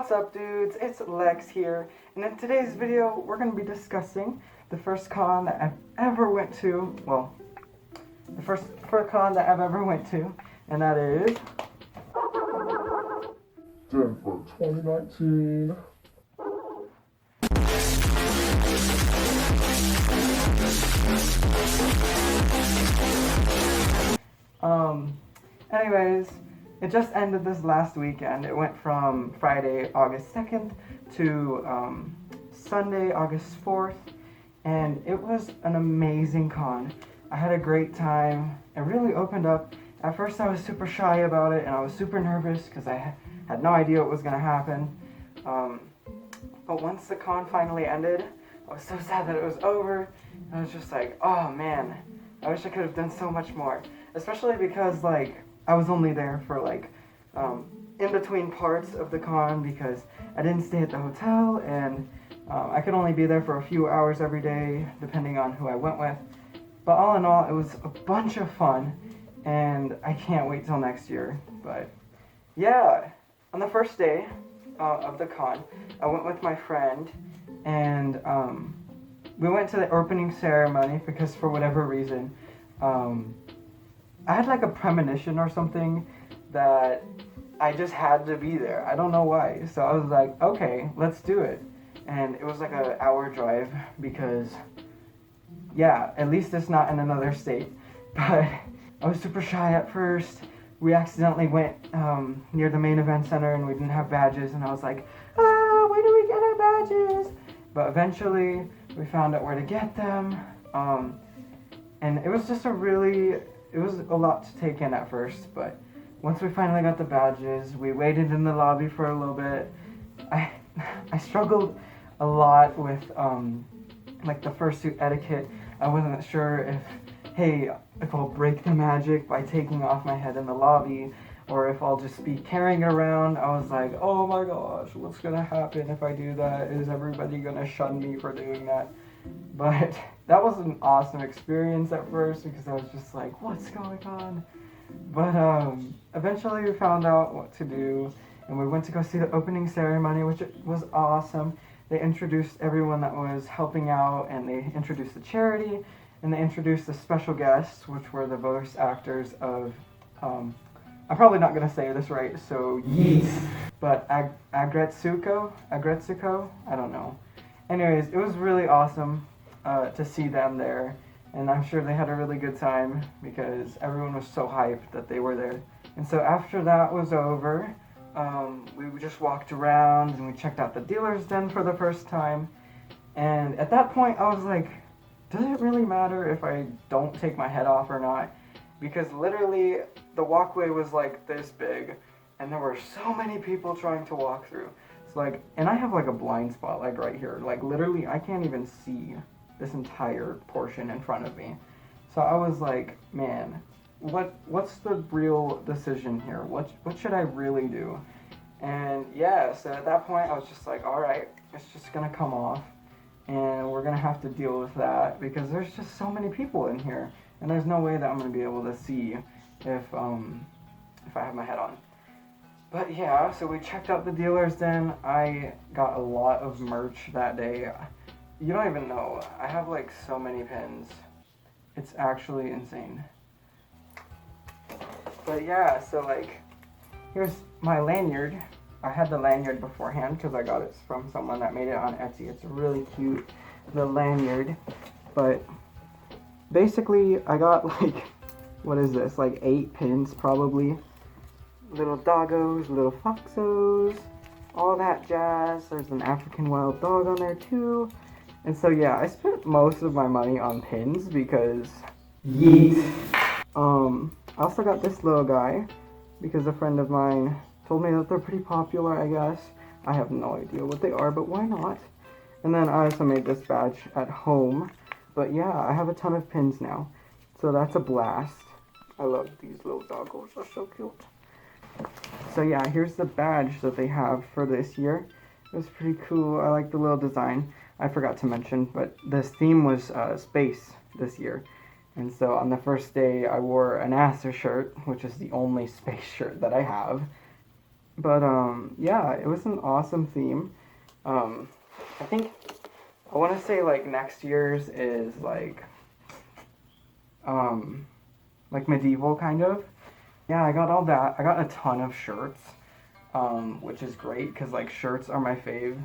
What's up, dudes? It's Lex here, and in today's video we're going to be discussing the first con that I've ever went to. Well, the first con that I've ever went to, and that is DenFur 2019. Anyways, it just ended this last weekend. It went from Friday, August 2nd to Sunday, August 4th, and it was an amazing con. I had a great time. It really opened up. At first I was super shy about it, and I was super nervous because I had no idea what was going to happen. But once the con finally ended, I was so sad that it was over. I was just like, oh man, I wish I could have done so much more. Especially because, like, I was only there for, like, in between parts of the con because I didn't stay at the hotel, and I could only be there for a few hours every day, depending on who I went with. But all in all, it was a bunch of fun, and I can't wait till next year. But, yeah, on the first day of the con, I went with my friend, and we went to the opening ceremony because for whatever reason, I had like a premonition or something that I just had to be there. I don't know why. So I was like, okay, let's do it. And it was like an hour drive because, yeah, at least it's not in another state. But I was super shy at first. We accidentally went near the main event center and we didn't have badges. And I was like, where do we get our badges? But eventually we found out where to get them. And it was just it was a lot to take in at first, but once we finally got the badges, we waited in the lobby for a little bit. I struggled a lot with like the fursuit etiquette. I wasn't sure if I'll break the magic by taking off my head in the lobby, or if I'll just be carrying it around. I was like, oh my gosh, what's gonna happen if I do that? Is everybody gonna shun me for doing that? But that was an awesome experience at first because I was just like, what's going on? But eventually we found out what to do, and we went to go see the opening ceremony, which was awesome. They introduced everyone that was helping out, and they introduced the charity, and they introduced the special guests, which were the voice actors of, I'm probably not going to say this right, so yeet, but Agretsuko, I don't know. Anyways, it was really awesome to see them there, and I'm sure they had a really good time because everyone was so hyped that they were there. And so after that was over, we just walked around and we checked out the dealer's den for the first time. And at that point, I was like, does it really matter if I don't take my head off or not? Because literally, the walkway was like this big, and there were so many people trying to walk through. Like, and I have like a blind spot like right here, like literally I can't even see this entire portion in front of me. So I was like, man, what's the real decision here? What should I really do? And yeah, so at that point I was just like, all right, it's just gonna come off, and we're gonna have to deal with that because there's just so many people in here, and there's no way that I'm gonna be able to see if I have my head on. But yeah, so we checked out the dealer's den. I got a lot of merch that day. You don't even know. I have like so many pins. It's actually insane. But yeah, so like, here's my lanyard. I had the lanyard beforehand because I got it from someone that made it on Etsy. It's really cute, the lanyard. But basically, I got like, what is this? Like 8 pins probably. Little doggos, little foxos, all that jazz. There's an African wild dog on there too. And so yeah, I spent most of my money on pins because yeet. I also got this little guy because a friend of mine told me that they're pretty popular, I guess. I have no idea what they are, but why not? And then I also made this badge at home. But yeah, I have a ton of pins now. So that's a blast. I love these little doggos, they're so cute. So yeah, here's the badge that they have for this year. It was pretty cool. I like the little design. I forgot to mention, but this theme was space this year. And so on the first day, I wore an NASA shirt, which is the only space shirt that I have. But yeah, it was an awesome theme. I think I want to say like next year's is um, like medieval kind of. Yeah, I got all that. I got a ton of shirts, which is great because like shirts are my fave.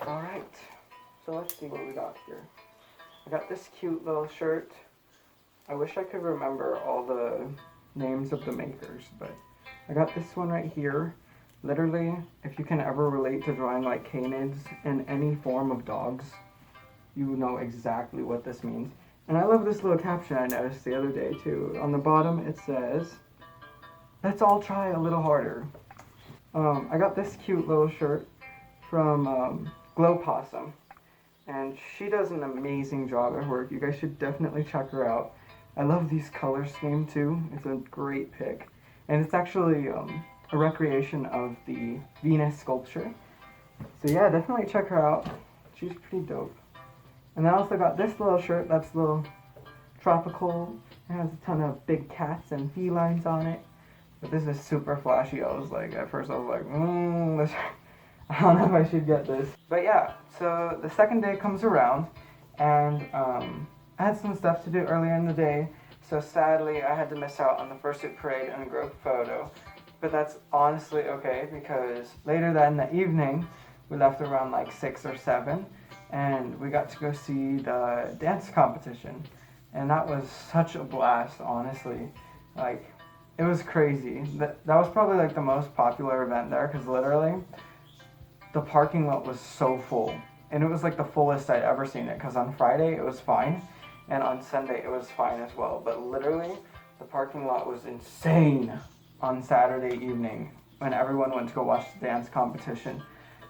All right, so let's see what we got here. I got this cute little shirt. I wish I could remember all the names of the makers, but I got this one right here. Literally, if you can ever relate to drawing like canids in any form of dogs, you know exactly what this means. And I love this little caption I noticed the other day too. On the bottom it says, "Let's all try a little harder." I got this cute little shirt from Glow Possum, and she does an amazing job at work. You guys should definitely check her out. I love these color scheme too. It's a great pick, and it's actually a recreation of the Venus sculpture. So yeah, definitely check her out. She's pretty dope. And I also got this little shirt that's a little tropical. It has a ton of big cats and felines on it. But this is super flashy. I was like, at first I was like, I don't know if I should get this. But yeah, so the second day comes around, and I had some stuff to do earlier in the day. So sadly, I had to miss out on the fursuit parade and group photo. But that's honestly okay, because later that in the evening, we left around like 6 or 7, and we got to go see the dance competition. And that was such a blast, honestly. Like, it was crazy. That was probably like the most popular event there, because literally, the parking lot was so full. And it was like the fullest I'd ever seen it, because on Friday it was fine, and on Sunday it was fine as well. But literally, the parking lot was insane on Saturday evening when everyone went to go watch the dance competition.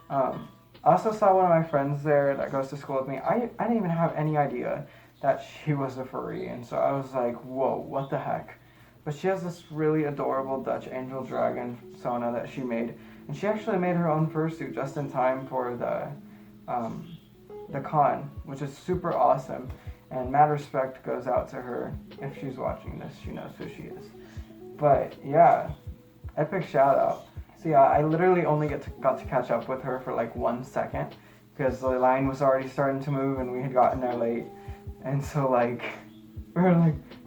I also saw one of my friends there that goes to school with me. I didn't even have any idea that she was a furry, and so I was like, whoa, what the heck? But she has this really adorable Dutch angel dragon Sona that she made, and she actually made her own fursuit just in time for the con, which is super awesome. And mad respect goes out to her. If she's watching this, she knows who she is. But yeah, epic shout out. So yeah, I literally only got to catch up with her for like 1 second, because the line was already starting to move and we had gotten there late. And so like,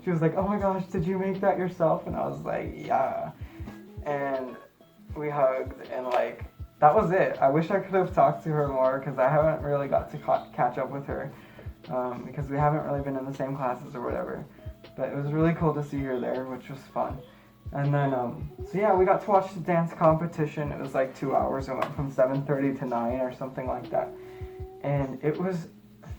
she was like, "Oh my gosh, did you make that yourself?" And I was like, "Yeah." And we hugged, and like, that was it. I wish I could have talked to her more, because I haven't really got to catch up with her, because we haven't really been in the same classes or whatever. But it was really cool to see her there, which was fun. And then, so yeah, we got to watch the dance competition. It was like 2 hours. It went from 7:30 to 9 or something like that. And it was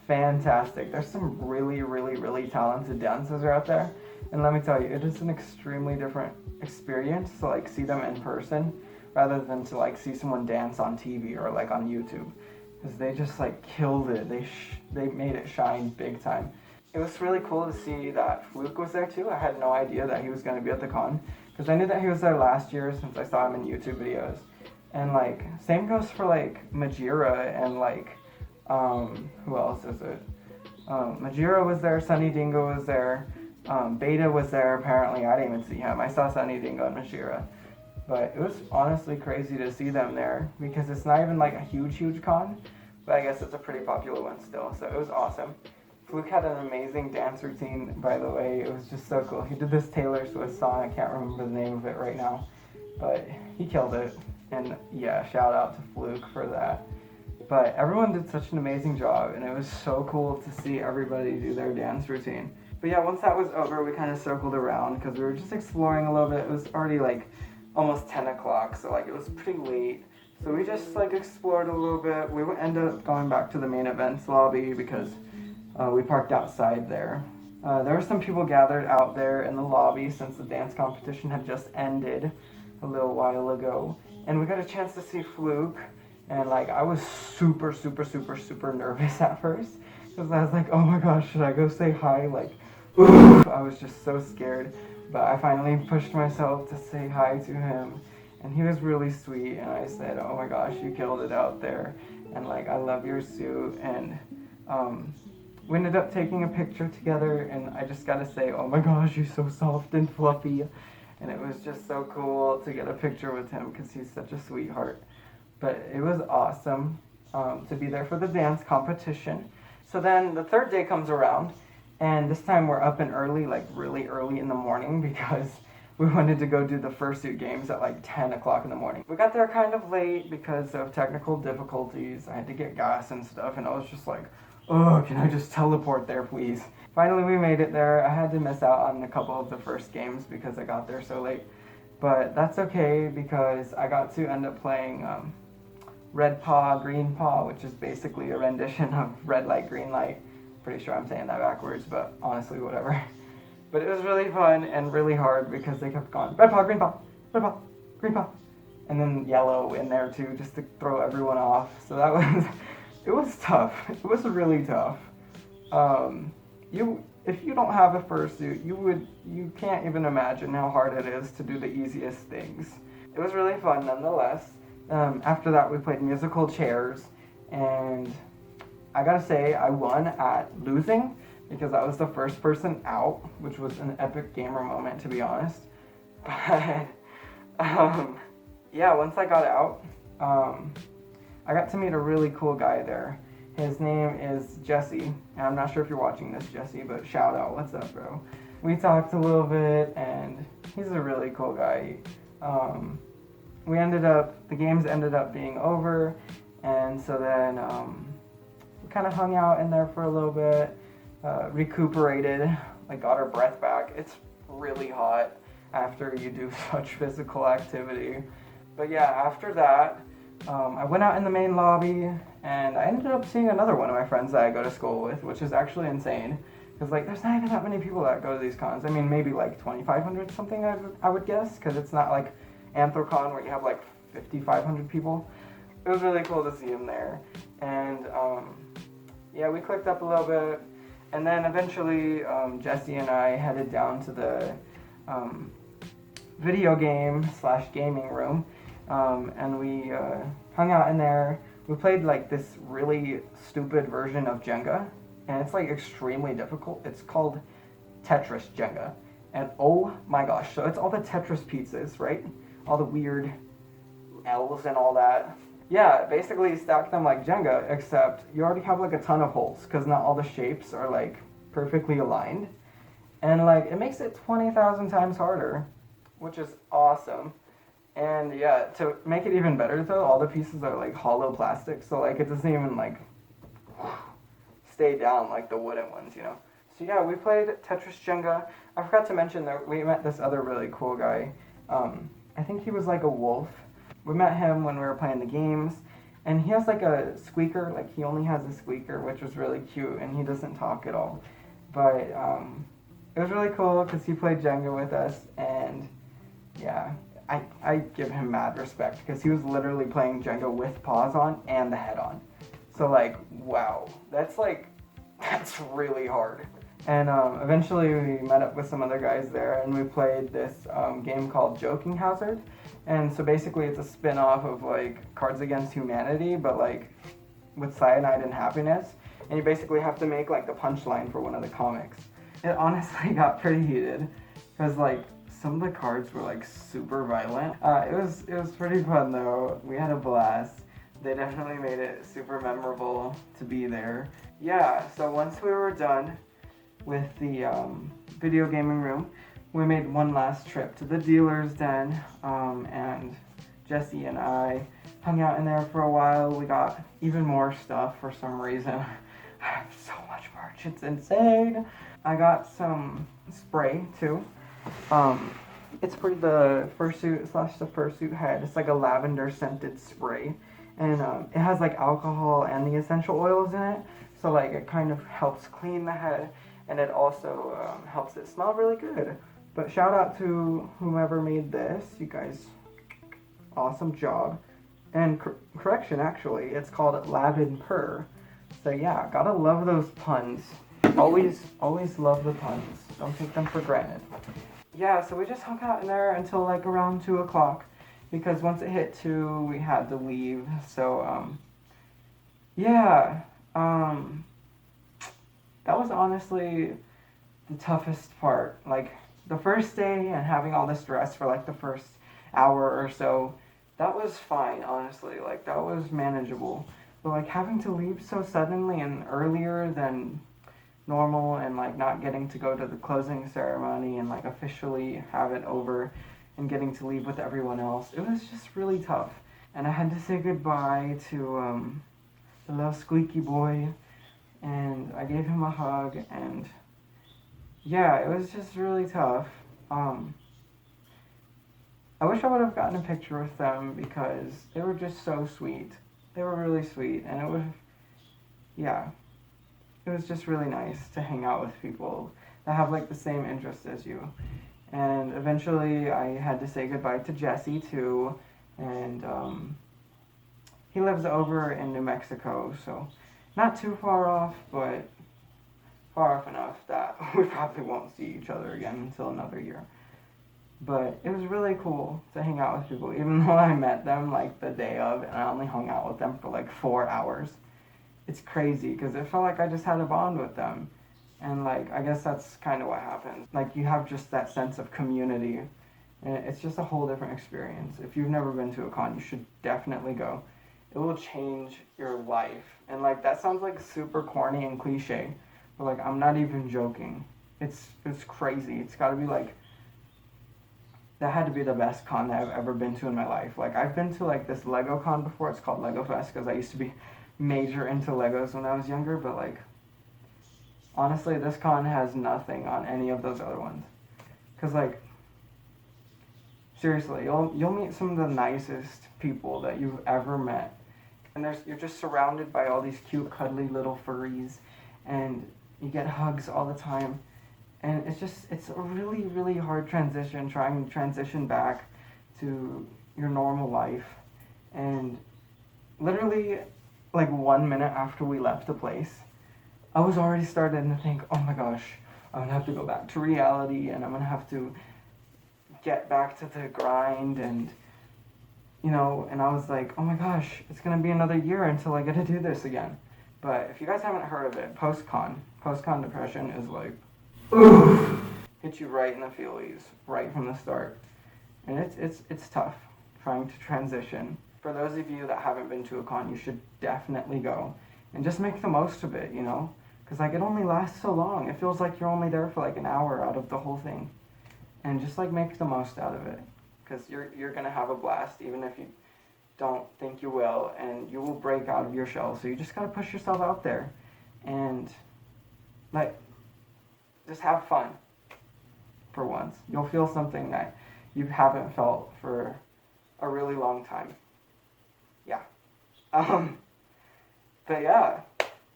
fantastic. There's some really, really, really talented dancers out there. And let me tell you, it is an extremely different experience to like see them in person rather than to like see someone dance on TV or like on YouTube. Because they just like killed it. They made it shine big time. It was really cool to see that Fluke was there too. I had no idea that he was going to be at the con, because I knew that he was there last year since I saw him in YouTube videos. And like, same goes for like Majira and like, who else is it? Majira was there, Sunny Dingo was there, Beta was there apparently. I didn't even see him. I saw Sunny Dingo and Majira. But it was honestly crazy to see them there, because it's not even like a huge con, but I guess it's a pretty popular one still, so it was awesome. Fluke had an amazing dance routine, by the way. It was just so cool. He did this Taylor Swift song. I can't remember the name of it right now, but he killed it. And yeah, shout out to Fluke for that. But everyone did such an amazing job, and it was so cool to see everybody do their dance routine. But yeah, once that was over, we kind of circled around, because we were just exploring a little bit. It was already like almost 10 o'clock, so like it was pretty late. So we just like explored a little bit. We ended up going back to the main events lobby, because we parked outside there. There were some people gathered out there in the lobby since the dance competition had just ended a little while ago. And we got a chance to see Fluke. And like, I was super nervous at first, because I was like, oh my gosh, should I go say hi? Like, oof, I was just so scared. But I finally pushed myself to say hi to him. And he was really sweet. And I said, oh my gosh, you killed it out there. And like, I love your suit. And we ended up taking a picture together, and I just gotta say, oh my gosh, you're so soft and fluffy. and it was just so cool to get a picture with him because he's such a sweetheart. But it was awesome to be there for the dance competition. So then the third day comes around, and this time we're up and early, like really early in the morning, because we wanted to go do the fursuit games at like 10 o'clock in the morning. We got there kind of late because of technical difficulties. I had to get gas and stuff, and I was just like, oh, can I just teleport there, please? Finally, we made it there. I had to miss out on a couple of the first games because I got there so late. But that's okay because I got to end up playing Red Paw, Green Paw, which is basically a rendition of Red Light, Green Light. Pretty sure I'm saying that backwards, but honestly, whatever. But it was really fun and really hard because they kept going, Red Paw, Green Paw, Red Paw, Green Paw. And then yellow in there too, just to throw everyone off. So that was, it was tough. It was really tough. If you don't have a fursuit, you can't even imagine how hard it is to do the easiest things. It was really fun nonetheless. After that, we played musical chairs, and I gotta say, I won at losing because I was the first person out, which was an epic gamer moment, to be honest. But yeah, once I got out, I got to meet a really cool guy there. His name is Jesse, and I'm not sure if you're watching this, Jesse, but shout out, what's up, bro? We talked a little bit, and he's a really cool guy. The games ended up being over, and so then we kind of hung out in there for a little bit, recuperated, like got our breath back. It's really hot after you do such physical activity. But yeah, after that, I went out in the main lobby, and I ended up seeing another one of my friends that I go to school with, which is actually insane. Because like, there's not even that many people that go to these cons. I mean, maybe like 2,500 something, I would guess, because it's not like Anthrocon where you have like 5,500 people. It was really cool to see him there. And yeah, we clicked up a little bit. And then eventually, Jesse and I headed down to the video game / gaming room. And we hung out in there. We played like this really stupid version of Jenga, and it's like extremely difficult. It's called Tetris Jenga, and oh my gosh, so it's all the Tetris pieces, right? All the weird L's and all that. Yeah, basically stack them like Jenga, except you already have like a ton of holes, because not all the shapes are like perfectly aligned, and like it makes it 20,000 times harder, which is awesome. And yeah, to make it even better though, all the pieces are like hollow plastic, so like it doesn't even like stay down like the wooden ones, you know. So yeah, we played Tetris Jenga. I forgot to mention that we met this other really cool guy. I think he was like a wolf. We met him when we were playing the games, and he has like a squeaker, like he only has a squeaker, which was really cute, and he doesn't talk at all. But it was really cool because he played Jenga with us, and yeah. I give him mad respect because he was literally playing Jenga with paws on and the head on. So like, wow, that's really hard. And eventually we met up with some other guys there, and we played this game called Joking Hazard. And so basically it's a spin-off of like Cards Against Humanity, but like with cyanide and happiness. And you basically have to make like the punchline for one of the comics. It honestly got pretty heated because like some of the cards were like super violent. It was pretty fun though. We had a blast. They definitely made it super memorable to be there. Yeah, so once we were done with the video gaming room, we made one last trip to the dealer's den, and Jesse and I hung out in there for a while. We got even more stuff for some reason. I have so much merch, it's insane. I got some spray too. It's for the fursuit / the fursuit head. It's like a lavender scented spray, and it has like alcohol and the essential oils in it, so like it kind of helps clean the head, and it also helps it smell really good. But shout out to whomever made this. You guys, awesome job. And correction, actually, it's called DenFur. So yeah, gotta love those puns. Always love the puns. Don't take them for granted. Yeah, so we just hung out in there until like around 2 o'clock, because once it hit 2, we had to leave. So, yeah, that was honestly the toughest part. Like, the first day and having all this stress for like the first hour or so, that was fine, honestly. Like, that was manageable. But like having to leave so suddenly and earlier than normal, and like not getting to go to the closing ceremony and like officially have it over and getting to leave with everyone else, it was just really tough. And I had to say goodbye to the little squeaky boy, and I gave him a hug, and yeah, it was just really tough. I wish I would have gotten a picture with them because they were just so sweet. They were really sweet, and it was, yeah, it was just really nice to hang out with people that have like the same interests as you. And eventually I had to say goodbye to Jesse too, and he lives over in New Mexico, so not too far off, but far off enough that we probably won't see each other again until another year. But it was really cool to hang out with people, even though I met them like the day of, and I only hung out with them for like 4 hours. It's crazy because it felt like I just had a bond with them. And like, I guess that's kind of what happens. Like, you have just that sense of community, and it's just a whole different experience. If you've never been to a con, you should definitely go. It will change your life. And like, that sounds like super corny and cliche, but like, I'm not even joking. It's crazy. It's got to be like, that had to be the best con that I've ever been to in my life. Like, I've been to like this Lego con before. It's called Lego Fest because I used to be major into Legos when I was younger, but like, honestly, this con has nothing on any of those other ones. Cause like, seriously, you'll meet some of the nicest people that you've ever met, and you're just surrounded by all these cute, cuddly little furries, and you get hugs all the time. And it's a really, really hard transition, trying to transition back to your normal life. And literally, like 1 minute after we left the place, I was already starting to think, oh my gosh, I'm gonna have to go back to reality, and I'm gonna have to get back to the grind, and you know, and I was like, oh my gosh, it's gonna be another year until I get to do this again. But if you guys haven't heard of it, post-con depression is like, oof, hit you right in the feelies, right from the start. And it's tough trying to transition. For those of you that haven't been to a con, you should definitely go. And just make the most of it, you know? Because like, it only lasts so long. It feels like you're only there for like an hour out of the whole thing. And just like, make the most out of it. Because you're going to have a blast, even if you don't think you will. And you will break out of your shell. So you just got to push yourself out there. And like, just have fun for once. You'll feel something that you haven't felt for a really long time. Yeah. But yeah,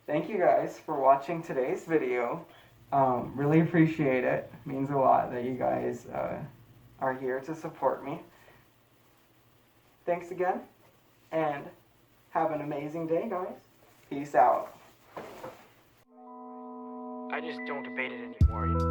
thank you guys for watching today's video. Really appreciate it. It means a lot that you guys are here to support me. Thanks again, and have an amazing day, guys. Peace out. I just don't debate it anymore.